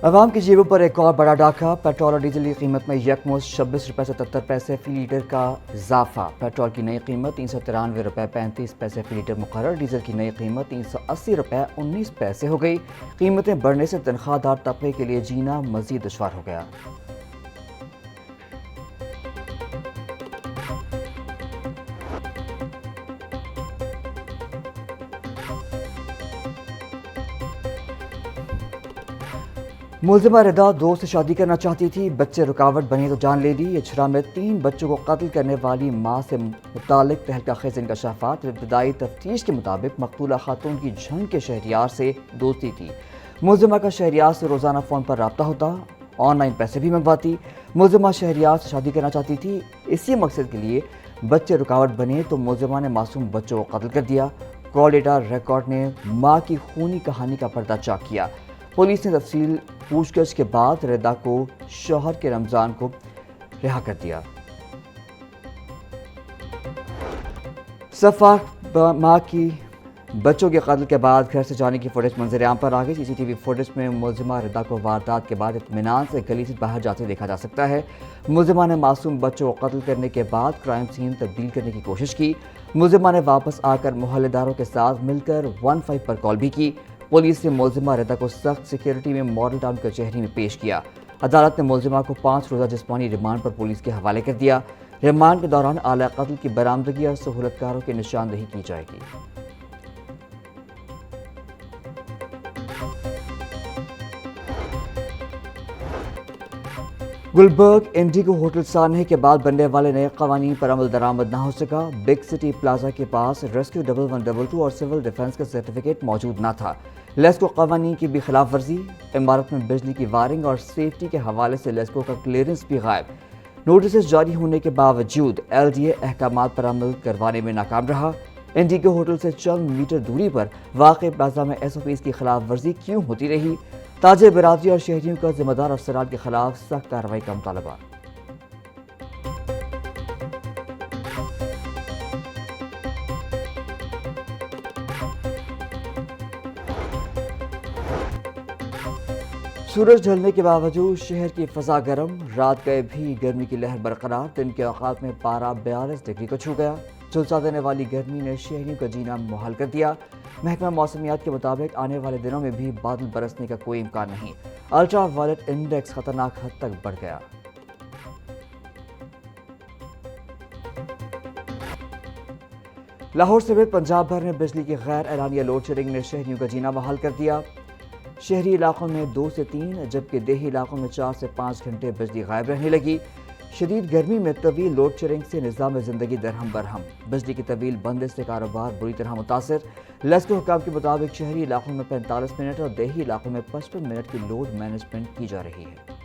عوام کی جیبوں پر ایک اور بڑا ڈاکہ، پیٹرول اور ڈیزل کی قیمت میں یکمشت 26 روپے سے 73 پیسے فی لیٹر کا اضافہ۔ پیٹرول کی نئی قیمت 393 روپے 35 پیسے فی لیٹر مقرر، ڈیزل کی نئی قیمت 380 روپے 19 پیسے ہو گئی۔ قیمتیں بڑھنے سے تنخواہ دار طبقے کے لیے جینا مزید دشوار ہو گیا۔ ملزمہ ردا دوست سے شادی کرنا چاہتی تھی، بچے رکاوٹ بنے تو جان لے لی۔ اچھرا میں 3 بچوں کو قتل کرنے والی ماں سے متعلق تہلکہ خیز انکشافات۔ ابتدائی تفتیش کے مطابق مقتولہ خاتون کی جھنگ کے شہریار سے دوستی تھی۔ ملزمہ کا شہریار سے روزانہ فون پر رابطہ ہوتا، آن لائن پیسے بھی منگواتی۔ ملزمہ شہریار سے شادی کرنا چاہتی تھی، اسی مقصد کے لیے بچے رکاوٹ بنے تو ملزمہ نے معصوم بچوں کو قتل کر دیا۔ کال ڈیٹا ریکارڈ نے ماں کی خونی کہانی کا پردہ چاک کیا۔ پولیس نے تفصیل پوچھ گچھ کے بعد ردا کو شوہر کے رمضان کو رہا کر دیا۔ صفاق ماں کی بچوں کے قتل کے بعد گھر سے جانے کی فوٹیج منظر عام پر آ گئی۔ سی سی ٹی وی فوٹیج میں ملزمہ ردا کو واردات کے بعد اطمینان سے گلی سے باہر جاتے دیکھا جا سکتا ہے۔ ملزمہ نے معصوم بچوں کو قتل کرنے کے بعد کرائم سین تبدیل کرنے کی کوشش کی۔ ملزمہ نے واپس آ کر محلے داروں کے ساتھ مل کر 15 پر کال بھی کی۔ پولیس نے ملزمہ ردا کو سخت سیکیورٹی میں ماڈل ٹاؤن کچہری میں پیش کیا۔ عدالت نے ملزمہ کو 5 روزہ جسمانی ریمانڈ پر پولیس کے حوالے کر دیا۔ ریمانڈ کے دوران آلہ قتل کی برآمدگی اور سہولت کاروں کی نشاندہی کی جائے گی۔ گلبرگ انڈیگو ہوٹل سانحے کے بعد بننے والے نئے قوانین پر عمل درآمد نہ ہو سکا۔ بگ سٹی پلازا کے پاس ریسکیو 1122 اور سول ڈیفنس کا سرٹیفکیٹ موجود نہ تھا۔ لیسکو قوانین کی بھی خلاف ورزی، عمارت میں بجلی کی وائرنگ اور سیفٹی کے حوالے سے لیسکو کا کلیئرنس بھی غائب۔ نوٹسز جاری ہونے کے باوجود ایل ڈی اے احکامات پر عمل کروانے میں ناکام رہا۔ انڈیگو ہوٹل سے چند میٹر دوری پر واقع پلازا میں ایس او پیز کی خلاف ورزی کیوں ہوتی رہی؟ تاجر برادری اور شہریوں کا ذمہ دار افسران کے خلاف سخت کارروائی کا مطالبہ۔ سورج ڈھلنے کے باوجود شہر کی فضا گرم، رات گئے بھی گرمی کی لہر برقرار۔ دن کے اوقات میں پارہ 42 ڈگری کو چھو گیا۔ جھلسا دینے والی گرمی نے شہریوں کا جینا محال کر دیا۔ محکمہ موسمیات کے مطابق آنے والے دنوں میں بھی بادل برسنے کا کوئی امکان نہیں۔ الٹرا وائلٹ انڈیکس خطرناک حد تک بڑھ گیا۔ لاہور سمیت پنجاب بھر میں بجلی کی غیر اعلانیہ لوڈ شیڈنگ نے شہریوں کا جینا محال کر دیا۔ شہری علاقوں میں 2 سے 3 جبکہ دیہی علاقوں میں 4 سے 5 گھنٹے بجلی غائب رہنے لگی۔ شدید گرمی میں طویل لوڈ شیڈنگ سے نظام زندگی درہم برہم، بجلی کی طویل بندش سے کاروبار بری طرح متاثر۔ لیسکو حکام کے مطابق شہری علاقوں میں 45 منٹ اور دیہی علاقوں میں 55 منٹ کی لوڈ مینجمنٹ کی جا رہی ہے۔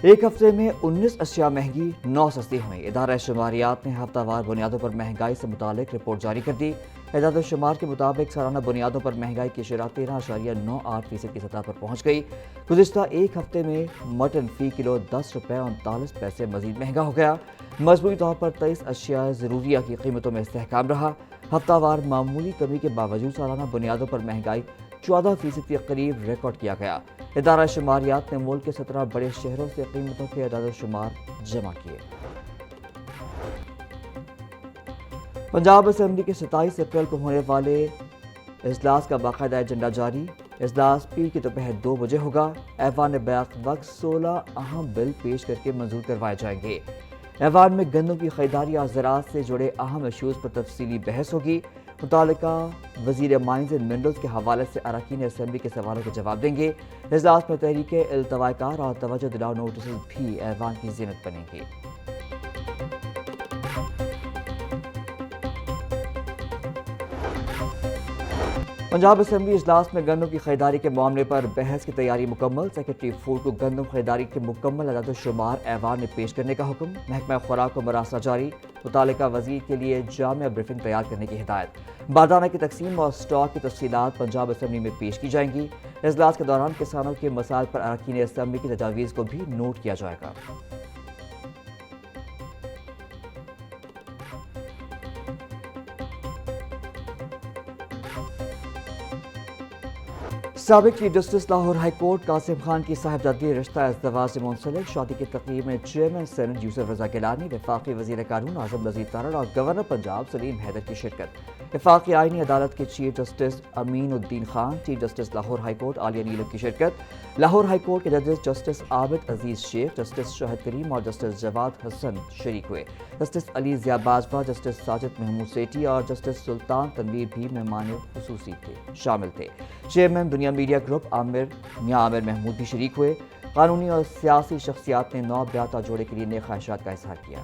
ایک ہفتے میں 19 اشیاء مہنگی، 9 سستی ہوئیں۔ ادارہ شماریات نے ہفتہ وار بنیادوں پر مہنگائی سے متعلق رپورٹ جاری کر دی۔ اعداد و شمار کے مطابق سالانہ بنیادوں پر مہنگائی کی شرح 13.98% کی سطح پر پہنچ گئی۔ گزشتہ ایک ہفتے میں مٹن فی کلو 10 روپے 39 پیسے مزید مہنگا ہو گیا۔ مجموعی طور پر 23 اشیاء ضروریہ کی قیمتوں میں استحکام رہا۔ ہفتہ وار معمولی کمی کے باوجود سالانہ بنیادوں پر مہنگائی 14% کے قریب ریکارڈ کیا گیا۔ ادارہ شماریات نے ملک کے 17 بڑے شہروں سے قیمتوں کے اعداد و شمار جمع کیے۔ پنجاب اسمبلی کے 27 اپریل کو ہونے والے اجلاس کا باقاعدہ ایجنڈا جاری۔ اجلاس پیر کی دوپہر 2 بجے ہوگا۔ ایوان نے بیک وقت 16 اہم بل پیش کر کے منظور کروائے جائیں گے۔ ایوان میں گندم کی خریداری اور زراعت سے جڑے اہم ایشوز پر تفصیلی بحث ہوگی۔ متعلقہ وزیر مائنز اینڈ منرلز کے حوالے سے اراکین اسمبلی کے سوالوں کے جواب دیں گے۔ اجلاس میں تحریک التواء کار اور توجہ دلاؤ نوٹسز بھی ایوان کی زینت بنیں گے۔ پنجاب اسمبلی اجلاس میں گندم کی خریداری کے معاملے پر بحث کی تیاری مکمل۔ سیکرٹری فوڈ کو گندم خریداری کے مکمل اعداد و شمار ایوان میں پیش کرنے کا حکم۔ محکمہ خوراک کو مراسلہ جاری۔ متعلقہ وزیر کے لیے جامع بریفنگ تیار کرنے کی ہدایت۔ بادانہ کی تقسیم اور سٹاک کی تفصیلات پنجاب اسمبلی میں پیش کی جائیں گی۔ اجلاس کے دوران کسانوں کے مسائل پر اراکین اسمبلی کی تجاویز کو بھی نوٹ کیا جائے گا۔ سابق chief justice Lahore high court Qasim Khan کی صاحبزادی رشتہ ازدواج سے منسلک شادی کی تقریب میں چیئرمین سینٹ یوسف رضا گیلانی، وفاقی وزیر قانون اعظم نذیر تارڑ اور گورنر پنجاب سلیم حیدر کی شرکت۔ وفاقی آئینی عدالت کے chief justice Aminuddin Khan, chief justice Lahore high court Aalia Neelum کی شرکت۔ لاہور ہائی کورٹ کے ججز جسٹس عابد عزیز شیخ، جسٹس شاہد کریم اور جسٹس جواد حسن شریک ہوئے۔ جسٹس علی ضیاء باجوہ، جسٹس ساجد محمود سیٹھی اور جسٹس سلطان تنویر بھی مہمان خصوصی شامل تھے۔ چیئرمین دنیا میڈیا گروپ میاں عامر محمود بھی شریک ہوئے۔ قانونی اور سیاسی شخصیات نے نو بیاہتا جوڑے کے لیے نیک خواہشات کا اظہار کیا۔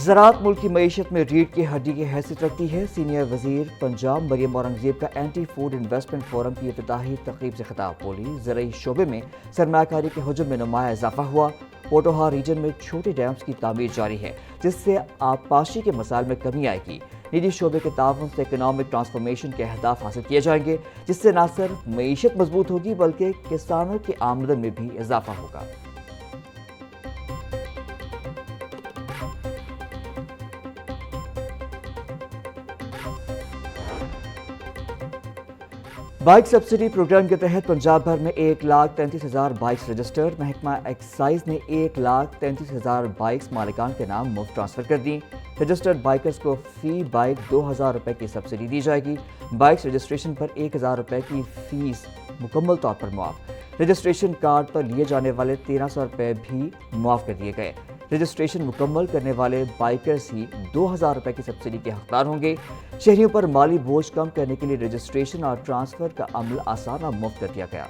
زراعت ملک کی معیشت میں ریڑھ کی ہڈی کی حیثیت رکھتی ہے۔ سینئر وزیر پنجاب مریم اورنگزیب کا اینٹی فوڈ انویسٹمنٹ فورم کی افتتاحی تقریب سے خطاب۔ بولی، زرعی شعبے میں سرمایہ کاری کے حجم میں نمایاں اضافہ ہوا۔ پوٹوہا ریجن میں چھوٹے ڈیمز کی تعمیر جاری ہے، جس سے آبپاشی کے مسائل میں کمی آئے گی۔ نجی شعبے کے تعاون سے اکنامک ٹرانسفارمیشن کے اہداف حاصل کیے جائیں گے، جس سے نہ صرف معیشت مضبوط ہوگی بلکہ کسانوں کی آمدن میں بھی اضافہ ہوگا۔ بائک سبسڈی پروگرام کے تحت پنجاب بھر میں 1,33,000 بائکس رجسٹرڈ۔ محکمہ ایکسائز نے 1,33,000 بائکس مالکان کے نام مفت ٹرانسفر کر دیں۔ رجسٹرڈ بائکرز کو فی بائک 2,000 روپے کی سبسڈی دی جائے گی۔ بائکس رجسٹریشن پر 1,000 روپے کی فیس مکمل طور پر معاف۔ رجسٹریشن کارڈ پر لیے جانے والے 1,300 روپے بھی معاف کر دیے گئے۔ رجسٹریشن مکمل کرنے والے بائکرز ہی 2,000 روپے کی سبسڈی کے حقدار ہوں گے۔ شہریوں پر مالی بوجھ کم کرنے کے لیے رجسٹریشن اور ٹرانسفر کا عمل آسان اور مفت کر دیا گیا۔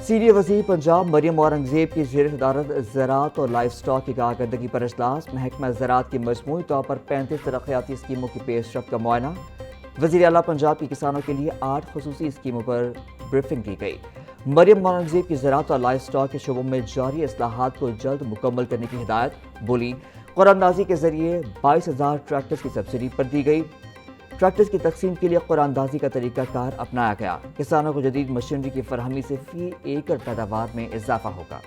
سینئر وزیر پنجاب مریم اورنگزیب کی زیر صدارت زراعت اور لائف سٹاک کی کارکردگی پر اجلاس۔ محکمہ زراعت کی مجموعی طور پر 35 ترقیاتی اسکیموں کی پیش رفت کا معائنہ۔ وزیر اعلیٰ پنجاب کی کسانوں کے لیے 8 خصوصی اسکیموں پر بریفنگ کی گئی۔ مریم اورنگزیب کی زراعت اور لائف سٹاک کے شعبوں میں جاری اصلاحات کو جلد مکمل کرنے کی ہدایت۔ بولی، قرعہ اندازی کے ذریعے 22,000 ٹریکٹرز کی سبسڈی پر دی گئی۔ ٹریکٹرز کی تقسیم کے لیے قرعہ اندازی کا طریقہ کار اپنایا گیا۔ کسانوں کو جدید مشینری کی فراہمی سے فی ایکڑ پیداوار میں اضافہ ہوگا۔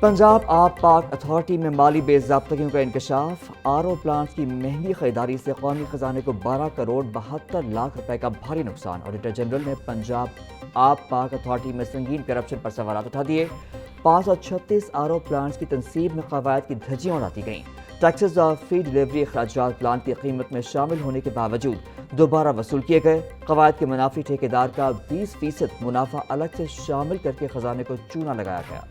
پنجاب آب پاک اتھارٹی میں مالی بے ضابطگیوں کا انکشاف۔ آر او پلانٹس کی مہنگی خریداری سے قومی خزانے کو 12 کروڑ 72 لاکھ روپے کا بھاری نقصان۔ آڈیٹر جنرل نے پنجاب آب پاک اتھارٹی میں سنگین کرپشن پر سوالات اٹھا دیے۔ 536 آر او پلانٹس کی تنصیب میں قواعد کی دھجیاں اڑاتی گئیں۔ ٹیکسز اور فی ڈیلیوری اخراجات پلانٹ کی قیمت میں شامل ہونے کے باوجود دوبارہ وصول کیے گئے۔ قواعد کے منافی ٹھیکیدار کا 20% منافع الگ سے شامل کر کے خزانے کو چونا لگایا گیا۔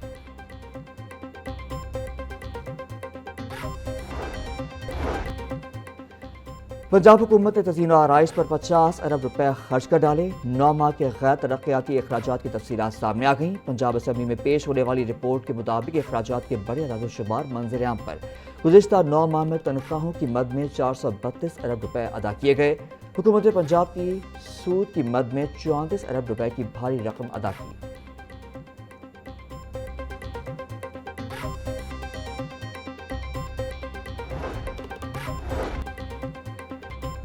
پنجاب حکومت نے تزئین و آرائش پر 50 ارب روپے خرچ کر ڈالے۔ 9 ماہ کے غیر ترقیاتی اخراجات کی تفصیلات سامنے آ گئیں۔ پنجاب اسمبلی میں پیش ہونے والی رپورٹ کے مطابق اخراجات کے بڑے اعداد و شمار منظر عام پر گزشتہ 9 ماہ میں تنخواہوں کی مد میں 432 ارب روپے ادا کیے گئے۔ حکومت پنجاب کی سود کی مد میں 34 ارب روپے کی بھاری رقم ادا کی۔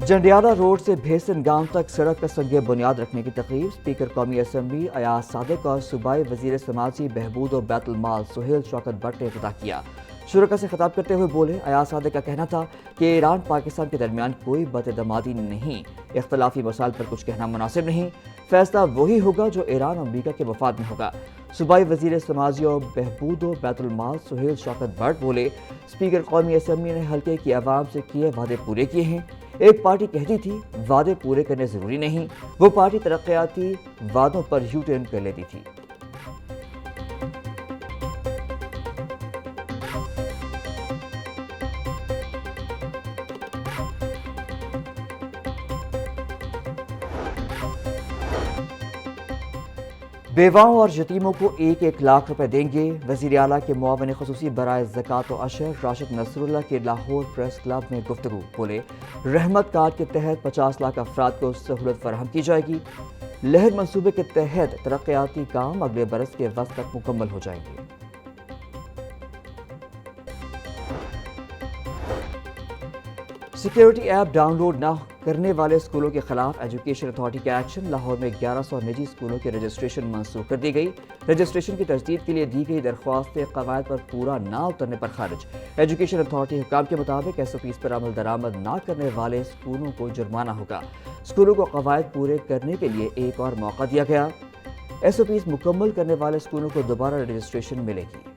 جنڈیالہ روڈ سے بھیسن گاؤں تک سڑک کا سنگ بنیاد رکھنے کی تقریب۔ اسپیکر قومی اسمبلی ایاز صادق اور صوبائی وزیر سماجی بہبود و بیت المال سہیل شوکت بٹ نے افتتاح کیا۔ شرکا سے خطاب کرتے ہوئے بولے، ایاز صادق کا کہنا تھا کہ ایران پاکستان کے درمیان کوئی بدعتمادی نہیں، اختلافی مسائل پر کچھ کہنا مناسب نہیں، فیصلہ وہی ہوگا جو ایران اور امریکہ کے مفاد میں ہوگا۔ صوبائی وزیر سماجی اور بہبود و بیت المال سہیل شوکت بٹ بولے، اسپیکر قومی اسمبلی نے حلقے کی عوام سے کیے وعدے پورے کیے ہیں۔ ایک پارٹی کہتی تھی وعدے پورے کرنے ضروری نہیں، وہ پارٹی ترقیاتی وعدوں پر یو ٹرن کر لیتی تھی۔ بیواؤں اور یتیموں کو 1,00,000 روپے دیں گے۔ وزیر اعلیٰ کے معاون خصوصی برائے زکوٰۃ و عشر راشد نصر اللہ کی لاہور پریس کلب میں گفتگو۔ بولے رحمت کارڈ کے تحت 50 لاکھ افراد کو سہولت فراہم کی جائے گی۔ لہر منصوبے کے تحت ترقیاتی کام اگلے برس کے وقت تک مکمل ہو جائیں گے۔ سیکیورٹی ایپ ڈاؤن لوڈ نہ کرنے والے اسکولوں کے خلاف ایجوکیشن اتھارٹی کا ایکشن۔ لاہور میں 1100 نجی اسکولوں کی رجسٹریشن منسوخ کر دی گئی۔ رجسٹریشن کی تجدید کے لیے دی گئی درخواستیں قواعد پر پورا نہ اترنے پر خارج۔ ایجوکیشن اتھارٹی حکام کے مطابق SOPs پر عمل درآمد نہ کرنے والے اسکولوں کو جرمانہ ہوگا۔ اسکولوں کو قواعد پورے کرنے کے لیے ایک اور موقع دیا گیا۔ SOPs مکمل کرنے والے اسکولوں کو دوبارہ رجسٹریشن ملے گی۔